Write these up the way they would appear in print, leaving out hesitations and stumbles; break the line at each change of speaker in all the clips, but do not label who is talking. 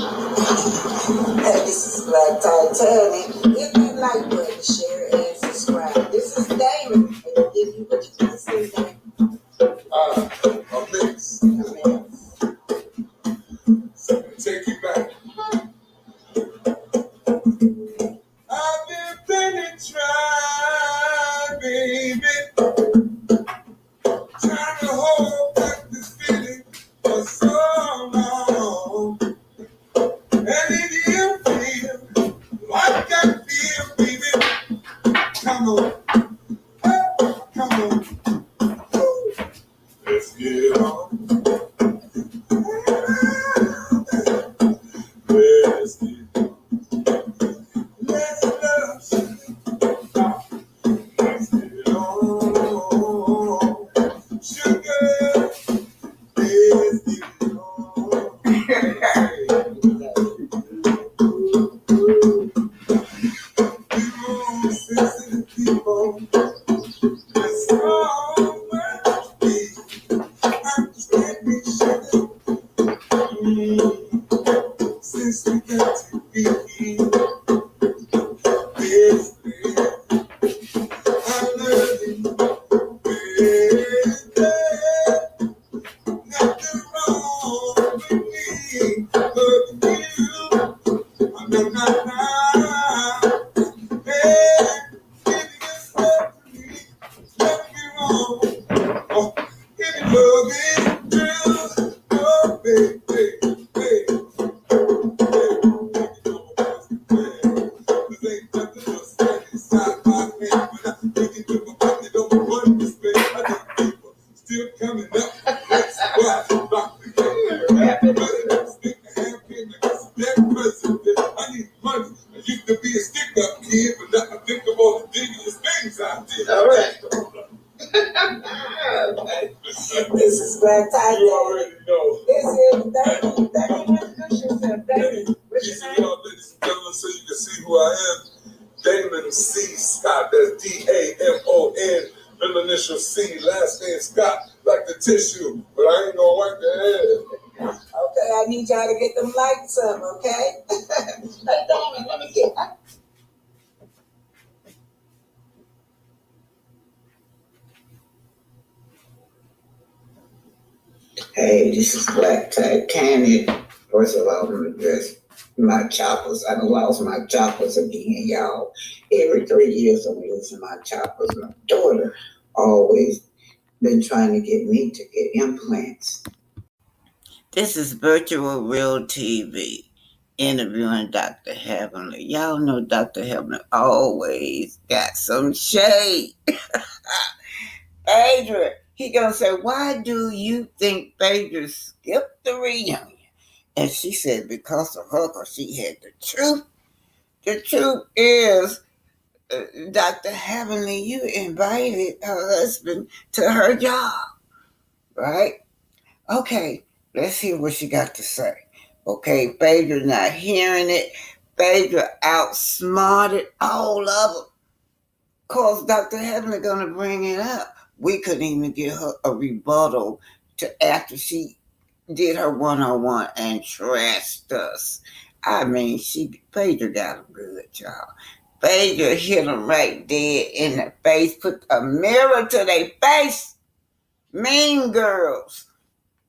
Hey, this is Black Titanic. Hit that like button, share, and subscribe. This is Damon, and give you what you can say, Damon.
A mix. So take you back. I've been plenty try, baby. Trying to hold back this feeling for so long. And if you feel like I feel, baby, come on. Come on. Let's get it on. Let's get it on. Let's love. Let's get it on. Sugar. Let's get it on. People, sensitive people. It's all worth it. I just can't be sugar. Since we got to be here, yes, baby, I love you, baby. Nothing wrong with me, but you, hey, baby, it's love to me, nothing wrong. Oh, if you love it, girl, oh, baby, baby. Still coming up. That's why I need money. I used to be a stick-up kid, but now I think of all the devious things I did.
All right. This is Black Titanic.
You already know.
This is Damon. Damon, introduce yourself. Damon, what's
Peace
your
and
name?
love, ladies and gentlemen, so you can see who I am. Damon C. Scott, that's D-A-M-O-N, middle initial C, last name Scott, like the tissue, but I ain't gonna wipe the head.
Okay, I need y'all to get them lights up, okay? Hey, Damon, let me get. Hey, this is Black Titanic. First of all, I'm gonna address my choppers. I lost my choppers again, y'all. Every 3 years I'm losing my choppers. My daughter always been trying to get me to get implants. This is Virtual Real TV interviewing Dr. Heavenly. Y'all know Dr. Heavenly always got some shade. Phaedra, he gonna say, why do you think Phaedra skipped the reunion? And she said, because of her, because she had the truth. The truth is, Dr. Heavenly, you invited her husband to her job, right? Okay, let's hear what she got to say. Okay, Phaedra's not hearing it. Phaedra outsmarted all of them. Of course, Dr. Heavenly gonna bring it up. We couldn't even give her a rebuttal to after she did her one-on-one and trashed us. I mean, Phaedra got them good, y'all. Phaedra hit them right dead in the face, put a mirror to their face. Mean Girls.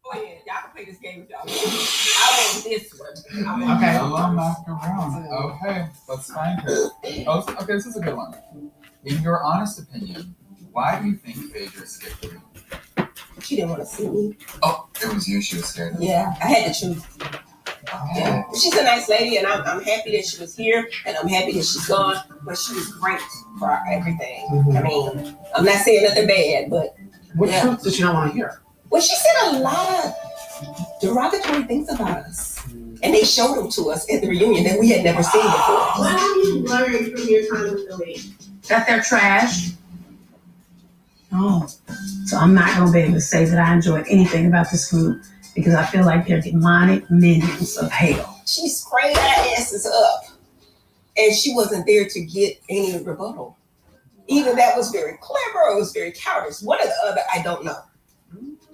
Oh yeah, y'all can play this game with y'all. I want this one.
Okay, hello, macaron. Okay, let's find her. Oh, okay, this is a good one. In your honest opinion, why do you think Phaedra skipped the room?
She didn't want to see me.
Oh, it was you she was scared of?
Yeah, I had to choose. Yeah. She's a nice lady, and I'm happy that she was here, and I'm happy that she's gone, but she was great for everything. Mm-hmm. I mean, I'm not saying nothing bad, but...
What truth did you not want to hear?
Well, she said a lot of derogatory things about us. And they showed them to us at the reunion that we had never seen before.
What have you learned from your time with the lady?
That they're trash. Oh, so I'm not going to be able to say that I enjoyed anything about this group because I feel like they're demonic minions of hell.
She sprayed our asses up, and she wasn't there to get any rebuttal. Either that was very clever or it was very cowardice. One or the other, I don't know.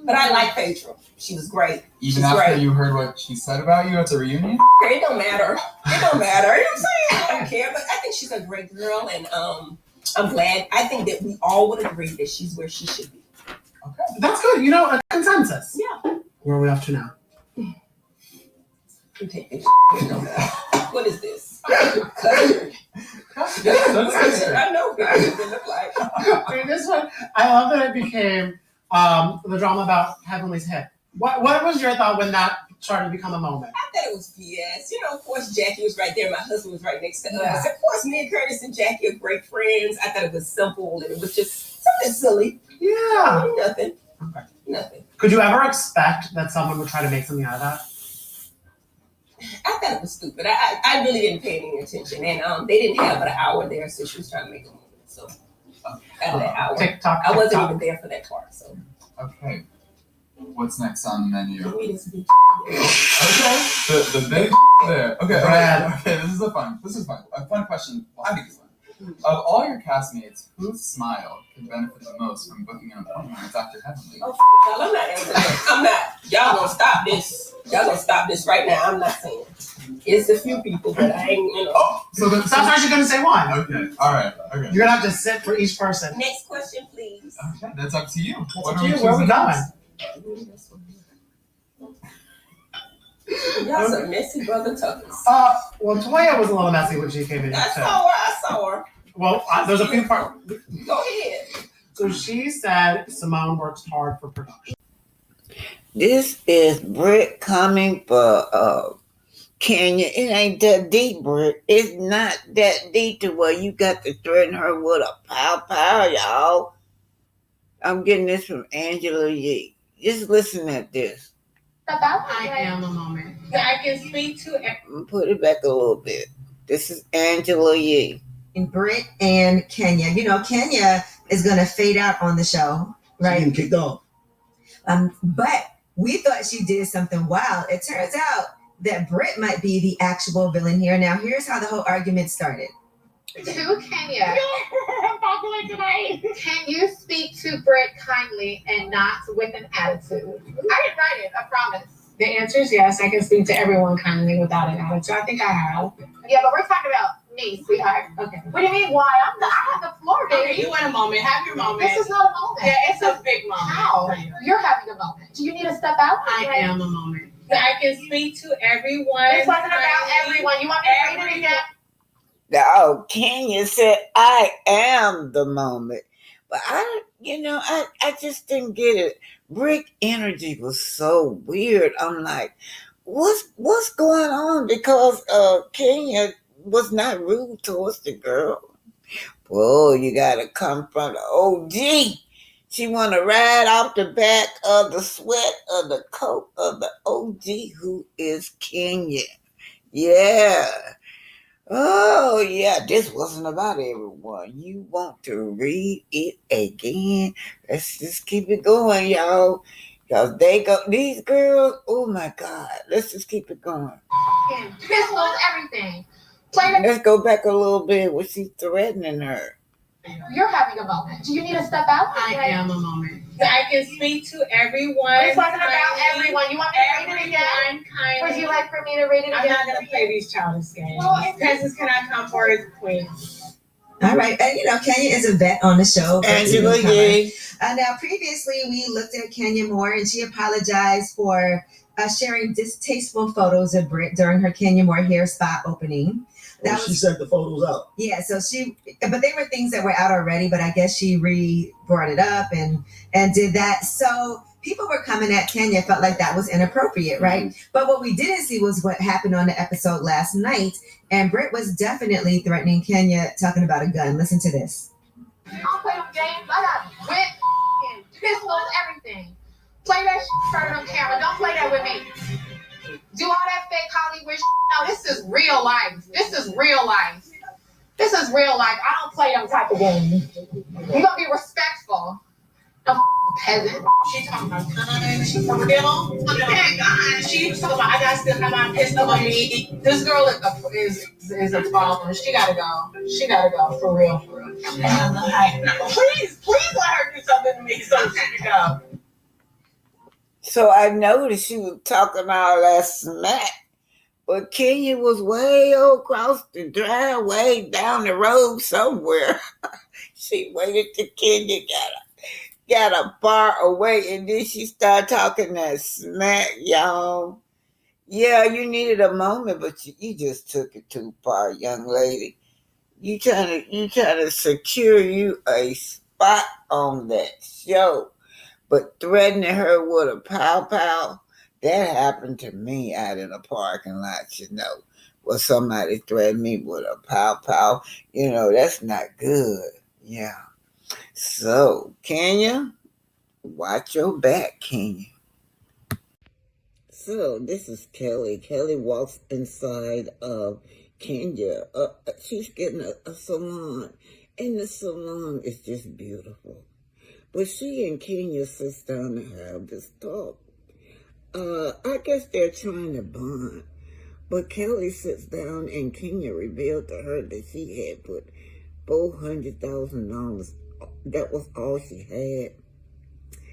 But I like Phaedra. She was great.
Even after you heard what she said about you at the reunion?
It don't matter. It don't matter. You know what I'm saying? I don't care. But I think she's a great girl, and I'm glad. I think that we all would agree that she's where she should be.
Okay. That's good. You know, a consensus.
Yeah.
Where are we up to now?
You take this. What is this? Custard. I know what it look like.
I mean, this one, I love that it became the drama about Heavenly's hip. What was your thought when that started to become a moment?
I thought it was BS. You know, of course, Jackie was right there. My husband was right next to us. Of course, me and Curtis and Jackie are great friends. I thought it was simple and it was just something silly.
Yeah.
Nothing.
Okay.
Nothing.
Could you ever expect that someone would try to make something out of that?
I thought it was stupid. I really didn't pay any attention. And they didn't have but an hour there, so she was trying to make a movie. So out of that hour.
TikTok.
I wasn't even there for that part. So
okay. What's next on the menu?
give me this big
Okay. The big there. Okay. Okay. This is fun. A fun question. Well, I think it's fun. Of all your castmates, whose smile could benefit the most from booking an appointment with Dr. Heavenly?
Oh, I'm not answering that. I'm not. Y'all gonna stop this. Y'all gonna stop this right now. I'm not saying. It's a few people, but I ain't, you know.
Oh, so
Sometimes you're gonna say one.
Okay. All right. Okay.
You're gonna have to sit for each person.
Next question, please.
Okay. That's up to you.
Where are we going?
Y'all some messy brother tuckers.
Well, Toya was a little messy when she came in.
I saw her.
Well, there's a few parts.
Go ahead.
So she said Simone works hard for production.
This is Britt coming for Kenya. It ain't that deep, Britt. It's not that deep to where you got to threaten her with a pow, y'all. I'm getting this from Angela Yee. Just listen at this.
I am a moment. I can speak to.
Put it back a little bit. This is Angela Yee.
And Britt and Kenya. You know, Kenya is going to fade out on the show, right?
Getting kicked off.
But we thought she did something wild. It turns out that Britt might be the actual villain here. Now, here's how the whole argument started.
To Kenya. I'm popular tonight. Can you speak to Britt kindly and not with an attitude? I didn't write it, I promise. The answer is yes. I can speak to everyone kindly without an attitude. I think I have. Yeah, but we're talking about me, sweetheart. Okay. What do you mean, why? I have the floor, baby.
Okay, you want a moment. Have your moment.
This is not a moment.
Yeah, it's a big moment.
How? You're having a moment. Do you need to step out?
I am a moment. I can speak to everyone.
This wasn't about everyone. You want me to say it again?
Oh, Kenya said, I am the moment. But I just didn't get it. Brick energy was so weird. I'm like, what's going on? Because Kenya was not rude towards the girl. Whoa, you gotta come from the OG. She wanna ride off the back of the sweat of the coat of the OG, who is Kenya. Yeah. Oh, yeah, this wasn't about everyone. You want to read it again? Let's just keep it going, y'all. Because these girls, oh my God. Let's just keep it going.
This was everything.
Let's go back a little bit when she's threatening her.
You're having a moment. Do you need to step out?
I am a moment. I can speak to everyone.
This wasn't about everyone. You want me to read it again? Would you like for me to read it again?
I'm not going to play these childish games. Princess, can I come forward, please?
All right. And, Kenya is a vet on the show.
Angela Yee.
Now, previously, we looked at Kenya Moore, and she apologized for sharing distasteful photos of Britt during her Kenya Moore hair spa opening.
She sent the photos out.
Yeah, but they were things that were out already, but I guess she brought it up and did that. So people were coming at Kenya, felt like that was inappropriate, right? Mm-hmm. But what we didn't see was what happened on the episode last night. And Britt was definitely threatening Kenya, talking about a gun. Listen to this.
I'll play them games. I got whip, pistols, everything. Play that shit on camera. Don't play that with me. Do all that fake Hollywood shit. No, this is real life. This is real life. This is real life. I don't play them type of games. You gonna be respectful. No peasant.
She talking about guns. She for real? Look at that gun. She talking about I got still have my pistol on me. This girl is a problem. She gotta go. She gotta go for real. For real. Please let her do something to me so she can go.
So I noticed she was talking all that smack. But Kenya was way across the driveway down the road somewhere. She waited till Kenya got a bar away, and then she started talking that smack, y'all. Yeah, you needed a moment, but you just took it too far, young lady. You trying to secure you a spot on that show, but threatening her with a pow pow, that happened to me out in a parking lot, where somebody threatened me with a pow pow. That's not good. Yeah. So, Kenya, watch your back, Kenya. So, this is Kelly. Kelly walks inside of Kenya. She's getting a salon, and the salon is just beautiful. But she and Kenya sits down to have this talk. I guess they're trying to bond. But Kelly sits down and Kenya revealed to her that she had put $400,000, that was all she had,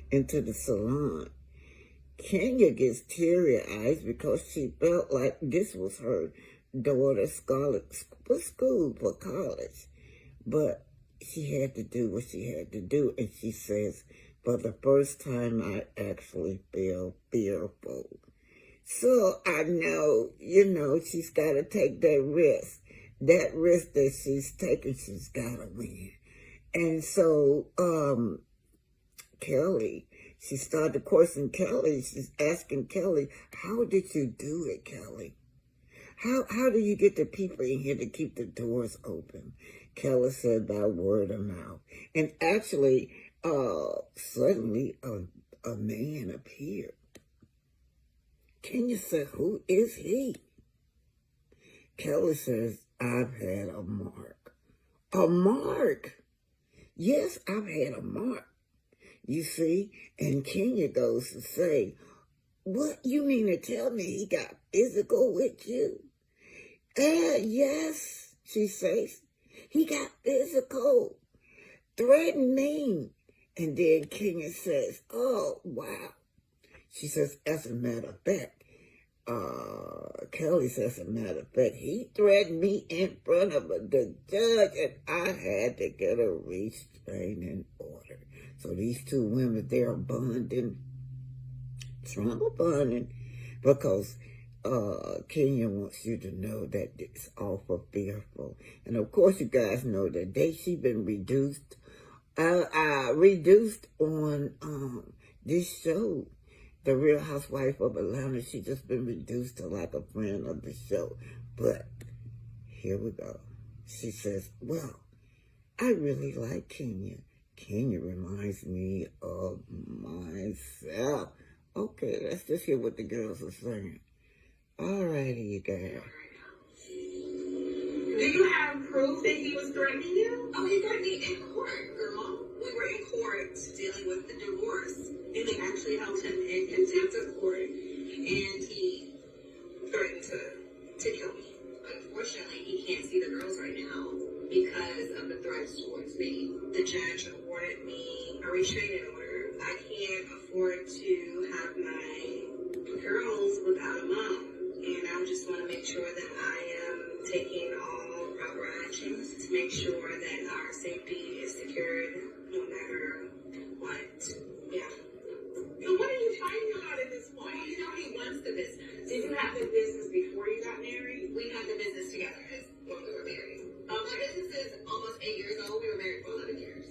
into the salon. Kenya gets teary-eyed because she felt like this was her daughter's school for college. But she had to do what she had to do, and she says, for the first time, I actually feel fearful. So I know, she's got to take that risk. That risk that she's taking, she's got to win. And so Kelly, she started questioning Kelly. She's asking Kelly, how did you do it, Kelly? How do you get the people in here to keep the doors open? Kelly said by word of mouth. And actually, suddenly a man appeared. Kenya said, who is he? Kelly says, I've had a mark. A mark? Yes, I've had a mark. You see? And Kenya goes to say, what, you mean to tell me he got physical with you? Yes, she says. He got physical. Threatened me. And then Kenya says, oh, wow. She says, as a matter of fact, Kelly says, as a matter of fact, he threatened me in front of the judge, and I had to get a restraining order. So these two women, they're bonding, trauma bonding, because Kenya wants you to know that it's awful fearful. And of course, you guys know that she's been reduced on this show, The Real Housewife of Atlanta. She just been reduced to like a friend of the show. But here we go. She says, well, I really like Kenya. Kenya reminds me of myself. Okay, let's just hear what the girls are saying. Alrighty, you guys.
Do you have proof that he was threatening you? Oh, he threatened me in court, girl. We were in court dealing with the divorce, and they actually held him in contempt of court, and he threatened to kill me. Unfortunately, he can't see the girls right now because of the threats towards me. The judge awarded me a restraining order. I can't afford to have my girls without a mom, and I just want to make sure that I am taking all proper actions to make sure that our safety is secured no matter what. Yeah. So what are you fighting about at this point? Well, he wants the business. Did you have the business before you got married? We had the business together when we were married. My business is almost 8 years old. We were married for 11 years.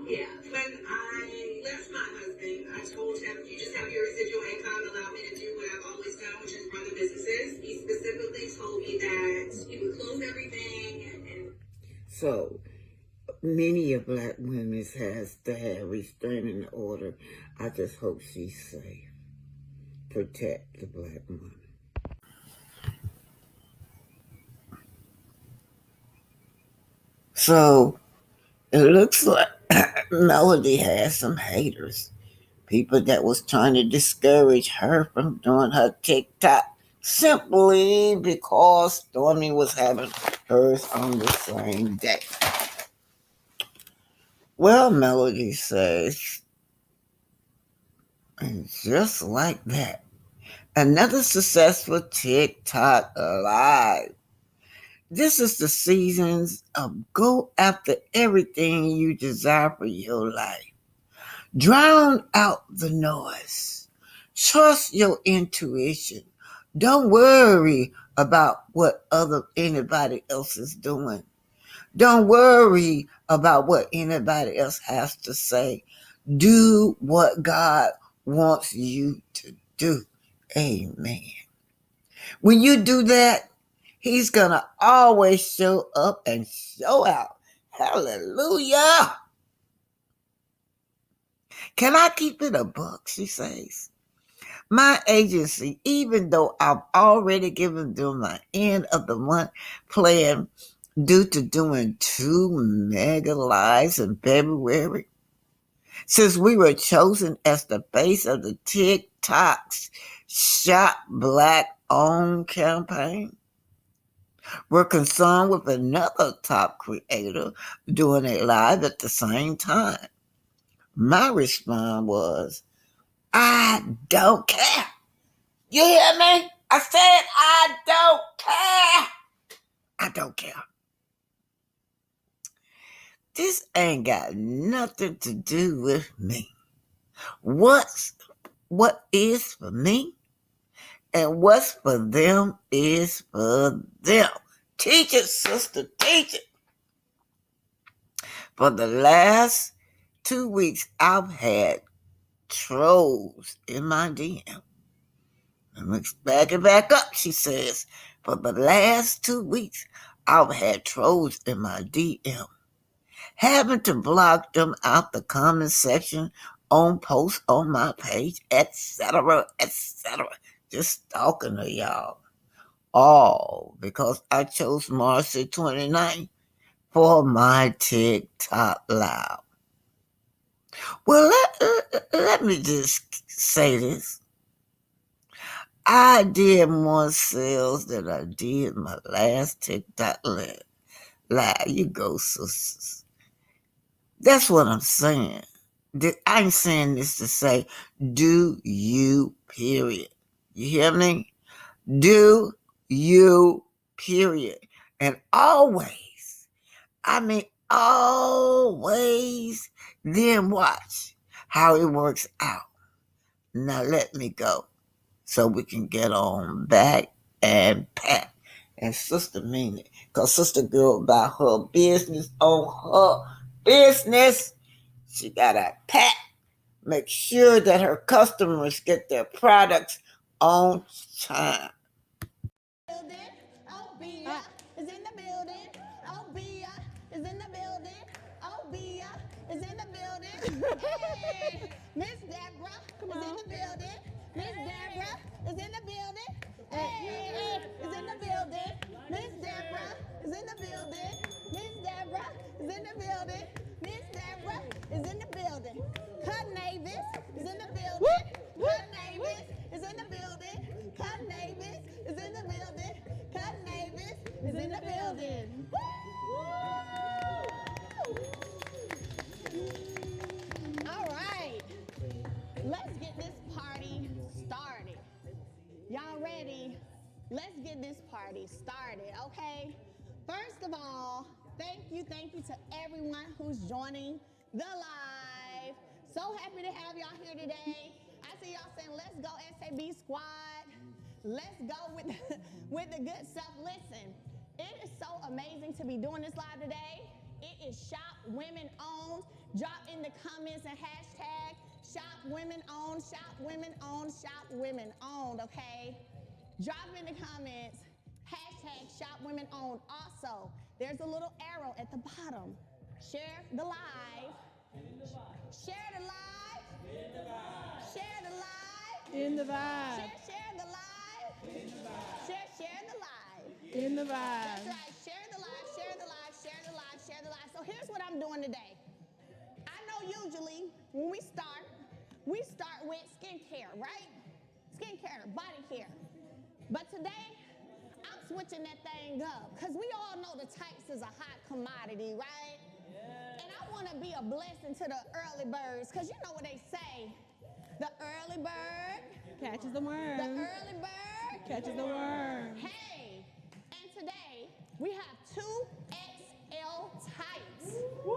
Yeah. When I left my husband, I told him, you just have your residual income, allow me to do what I've always done, which is run the businesses. He specifically told me that he would close everything.
So, many of black women has to have restraining order. I just hope she's safe. Protect the black woman. So, it looks like Melody has some haters. People that was trying to discourage her from doing her TikTok simply because Stormy was having hers on the same day. Well, Melody says, And just like that, another successful TikTok live. This is the seasons of go after everything you desire for your life. Drown out the noise. Trust your intuition. Don't worry about what anybody else is doing. Don't worry about what anybody else has to say. Do what God wants you to do. Amen. When you do that, He's going to always show up and show out. Hallelujah. Can I keep it a buck, she says. My agency, even though I've already given them my end of the month plan due to doing 2 mega lives in February, since we were chosen as the face of the TikTok's Shop Black Owned campaign, we're concerned with another top creator doing a live at the same time. My response was, I don't care. You hear me? I said I don't care. I don't care. This ain't got nothing to do with me. What is for me and what's for them is for them. Teach it, sister, teach it. For the last 2 weeks, I've had trolls in my DM. Let's back it back up, she says. For the last 2 weeks, I've had trolls in my DM. Having to block them out the comment section on posts on my page, etc., etc. Just talking to y'all. All because I chose March the 29th for my TikTok live. Well, let me just say this. I did more sales than I did my last TikTok live. You go, sisters. That's what I'm saying. I ain't saying this to say, do you, period. You hear me? Do you, period. And always, always, then watch how it works out. Now let me go so we can get on back and pat. And sister mean it. Because sister girl about her business on her business. She got a pat. Make sure that her customers get their products on time.
Obia is in the building. Obia is in the building. Obia is in the building. Hey, Miss Deborah is in the building. Miss Deborah is in the building. Hey, is in the building. Miss Deborah is in the building. Miss Deborah is in the building. Miss Deborah is in the building. Cut Navis is in the building. Cut Navis is in the building. Cut Navis is in the building. Cut Navis is in the building. All right, let's get this party started. Y'all ready? Let's get this party started, okay? First of all, thank you to everyone who's joining the live. So happy to have y'all here today. I see y'all saying, let's go SAB squad. Let's go with the good stuff. Listen, it is so amazing to be doing this live today. It is Shop Women Owned. Drop in the comments and hashtag Shop Women Owned, Shop Women Owned, Shop Women Owned, okay? Drop in the comments, hashtag Shop Women Owned. Also, there's a little arrow at the bottom. Share the live. Share the live. Share the live.
In the vibe.
Share the live. Share the live.
In the vibe.
That's right. Share the live, share the live, share the live, share the live. So here's what I'm doing today. I know usually when we start with skincare, right? Skincare, body care. But today, I'm switching that thing up. Because we all know the tights is a hot commodity, right? Yeah. And I want to be a blessing to the early birds. Because you know what they say. The early bird
Catches the worm.
The early bird
Catches the worm.
Hey, and today we have 2XL tights.
Woo!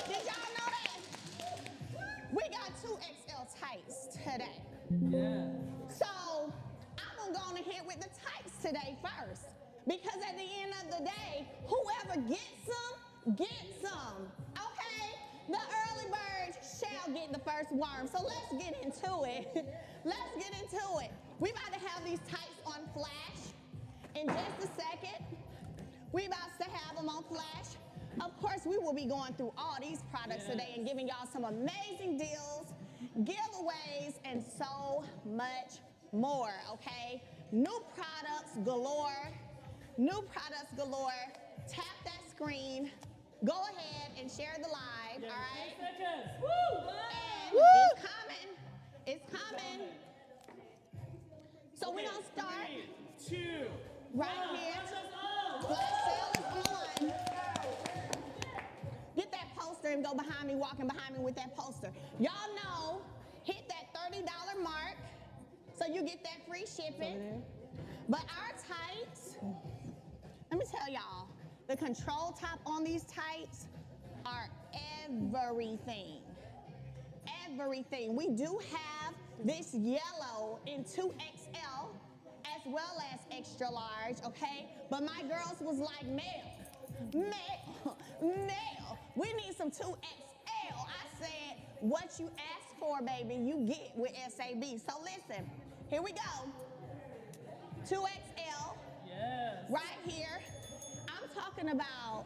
Did y'all know that? We got 2XL tights today.
Yeah.
So I'm gonna go on ahead with the tights today first. Because at the end of the day, whoever gets some, gets some. Okay? The early bird shall get the first worm. So let's get into it. Let's get into it. We about to have these tights on flash in just a second. We about to have them on flash. Of course, we will be going through all these products today and giving y'all some amazing deals, giveaways, and so much more, okay? New products galore. New products galore. Tap that screen. Go ahead and share the live, all right?
10 seconds. Woo!
And
Woo!
it's coming. It's coming. So we're going to start
3, 2,
right here. Flash sale is on. Get that poster and go behind me, walking behind me with that poster. Y'all know, hit that $30 mark so you get that free shipping. But our tights, let me tell y'all, the control top on these tights are everything. Everything. We do have this yellow in 2XL as well as extra large, okay? But my girls was like, Mel, we need some 2XL. I said, what you asked for, baby, you get with SAB. So listen, here we go. 2XL,
Yes.
right here. I'm talking about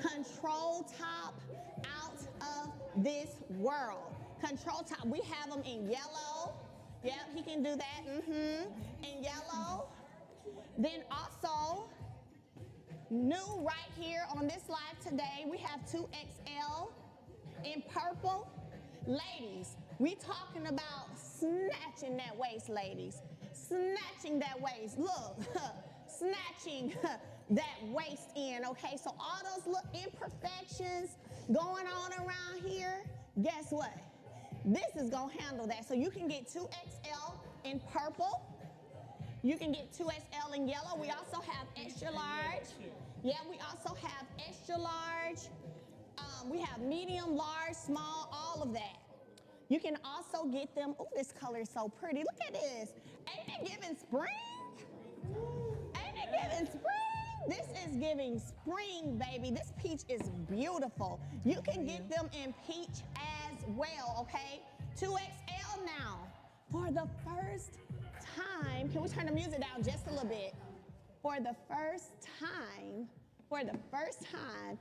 control top out of this world. Control top, we have them in yellow. Yep, he can do that, in yellow. Then also, new right here on this live today, we have 2XL in purple. Ladies, we talking about snatching that waist, ladies. Snatching that waist, look, snatching that waist in, okay? So all those little imperfections going on around here, guess what? This is gonna handle that. So you can get 2XL in purple. You can get 2XL in yellow. We also have extra large. Yeah, we also have extra large. We have medium, large, small, all of that. You can also get them, oh, this color is so pretty. Look at this. Ain't it giving spring? Ain't it giving spring? This is giving spring, baby. This peach is beautiful. You can get them in peach as well, okay? 2XL now. For the first time, can we turn the music down just a little bit? For the first time,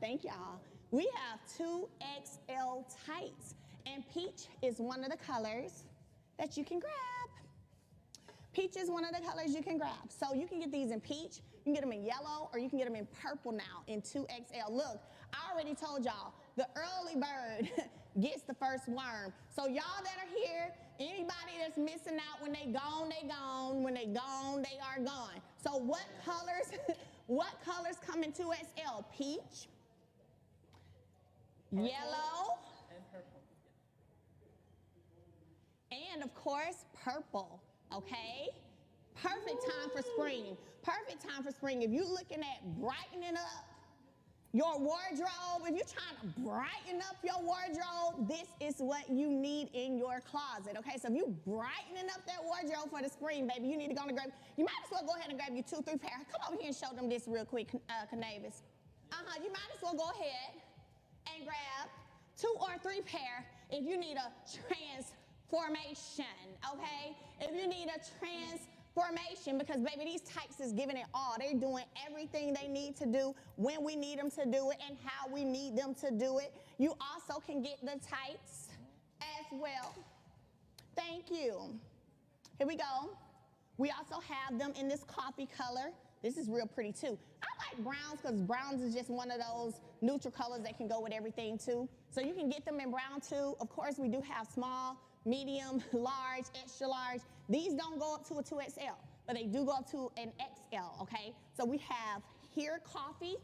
thank y'all, we have 2XL tights. And peach is one of the colors that you can grab. Peach is one of the colors you can grab. So you can get these in peach, you can get them in yellow, or you can get them in purple now in 2XL. Look, I already told y'all, the early bird gets the first worm. So y'all that are here, anybody that's missing out, when they gone, they gone. When they gone, they are gone. So what colors come in 2XL? Peach, purple, yellow,
and purple.
And of course, purple, okay? Perfect time for spring. Perfect time for spring. If you're looking at brightening up your wardrobe, if you're trying to brighten up your wardrobe, this is what you need in your closet, okay? So if you're brightening up that wardrobe for the spring, baby, you need to go and grab, you might as well go ahead and grab your 2, 3 pair. Come over here and show them this real quick, Canavis. You might as well go ahead and grab 2 or 3 pair if you need a transformation, okay? If you need a transformation, because baby, these tights is giving it all. They're doing everything they need to do when we need them to do it and how we need them to do it. You also can get the tights as well. Thank you. Here we go. We also have them in this coffee color. This is real pretty too. I like browns because browns is just one of those neutral colors that can go with everything too. So you can get them in brown too. Of course, we do have small, medium, large, extra large. These don't go up to a 2XL, but they do go up to an XL, okay? So we have here coffee.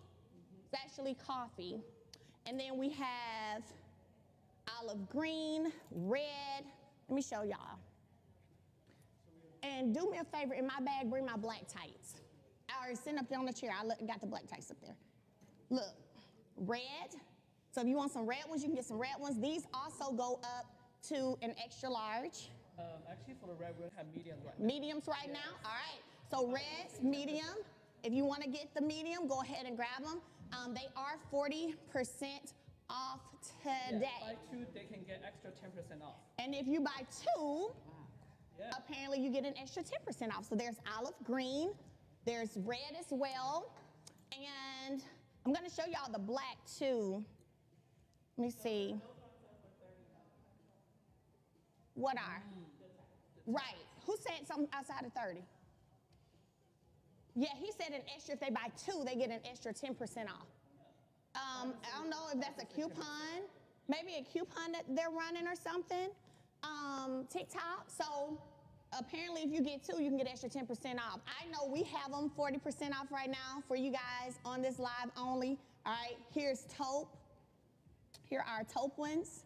It's actually coffee. And then we have a olive green, red. Let me show y'all. And do me a favor, in my bag, bring my black tights. I already sitting up there on the chair. Got the black tights up there. Look, red. So if you want some red ones, you can get some red ones. These also go up to an extra large.
Actually, for the red, we have mediums right now.
Mediums right now? All right. So reds, medium. If you want to get the medium, go ahead and grab them. They are 40% off today.
Buy two, they can get extra 10% off.
And if you buy two, apparently you get an extra 10% off. So there's olive green, there's red as well, and I'm going to show y'all the black too. Let me see. What are? Right. Who said something outside of 30? Yeah, he said an extra, if they buy two, they get an extra 10% off. I don't know if that's a coupon, maybe a coupon that they're running or something. TikTok. So apparently if you get two, you can get extra 10% off. I know we have them 40% off right now for you guys on this live only. All right, here's taupe. Here are taupe ones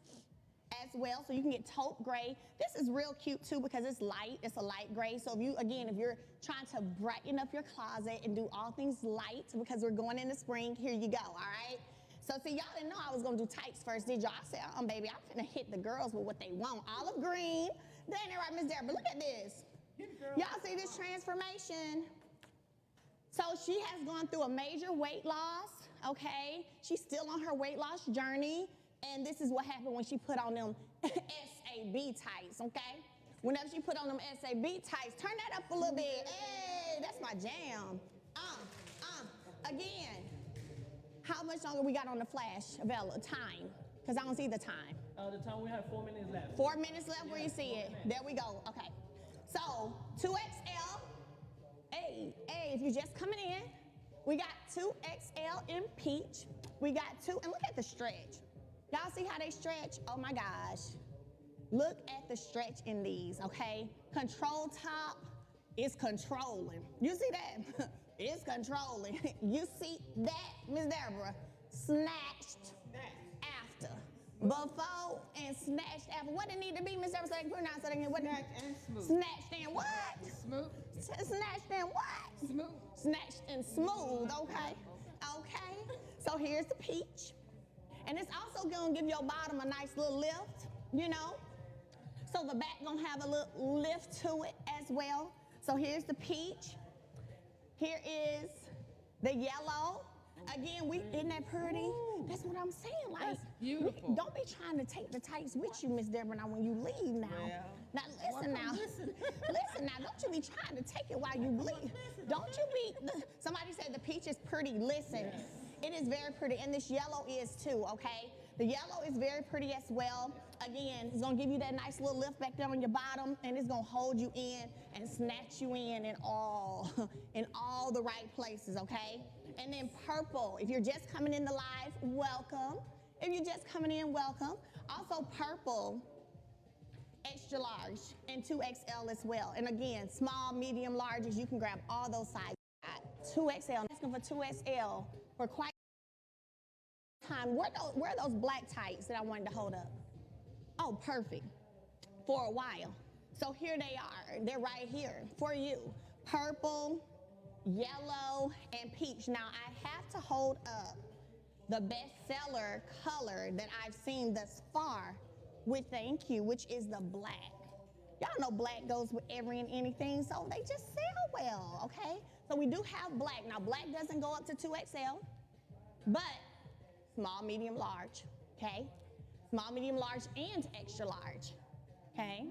as well. So you can get taupe gray. This is real cute too because it's light. It's a light gray. So if you're trying to brighten up your closet and do all things light because we're going into spring, here you go, all right? So see, y'all didn't know I was gonna do tights first, did y'all? I said, baby, I'm finna hit the girls with what they want. Olive green. That ain't right, Miss Deborah. Look at this. Y'all see this transformation? So she has gone through a major weight loss, okay? She's still on her weight loss journey. And this is what happened when she put on them SAB tights, okay? Whenever she put on them SAB tights, turn that up a little bit. Hey, that's my jam. Again, how much longer we got on the flash, Vella? Time, because I don't see the time.
The time we have 4 minutes left.
4 minutes left where you see it. There we go, okay. So, 2XL. Hey, if you're just coming in, we got 2XL in peach. We got two, and look at the stretch. Y'all see how they stretch? Oh my gosh. Look at the stretch in these, okay? Control top is controlling. You see that? It's controlling. You see that, Miss Deborah? Snatched after. Before and snatched after. What it need to be, Miss Deborah? So I can pronounce it again. What?
Snatched and smooth.
Snatched and what?
Smooth.
Snatched and what?
Smooth.
Snatched and smooth, okay? Okay. So here's the peach. And it's also gonna give your bottom a nice little lift, you know? So the back gonna have a little lift to it as well. So here's the peach. Here is the yellow. Again, isn't that pretty? Ooh, that's what I'm saying. Like,
that's beautiful.
Don't be trying to take the tights with you, Miss Deborah, now when you leave now.
Well,
now listen now. Listen now, don't you be trying to take it while you leave. Don't you be, somebody said the peach is pretty. Listen, it is very pretty, and this yellow is too, okay? The yellow is very pretty as well. Again, it's gonna give you that nice little lift back there on your bottom, and it's gonna hold you in and snatch you in all the right places, okay? And then purple, if you're just coming in the live, welcome. If you're just coming in, welcome. Also purple, extra large, and 2XL as well. And again, small, medium, larges, you can grab all those sizes. 2XL, I'm asking for 2XL for quite some time. Where are those black tights that I wanted to hold up? Oh, perfect, for a while. So here they are, they're right here for you. Purple, yellow, and peach. Now I have to hold up the bestseller color that I've seen thus far with thank you, which is the black. Y'all know black goes with every and anything, so they just sell well, okay? So we do have black. Now black doesn't go up to 2XL, but small, medium, large, okay? Small, medium, large, and extra large, okay?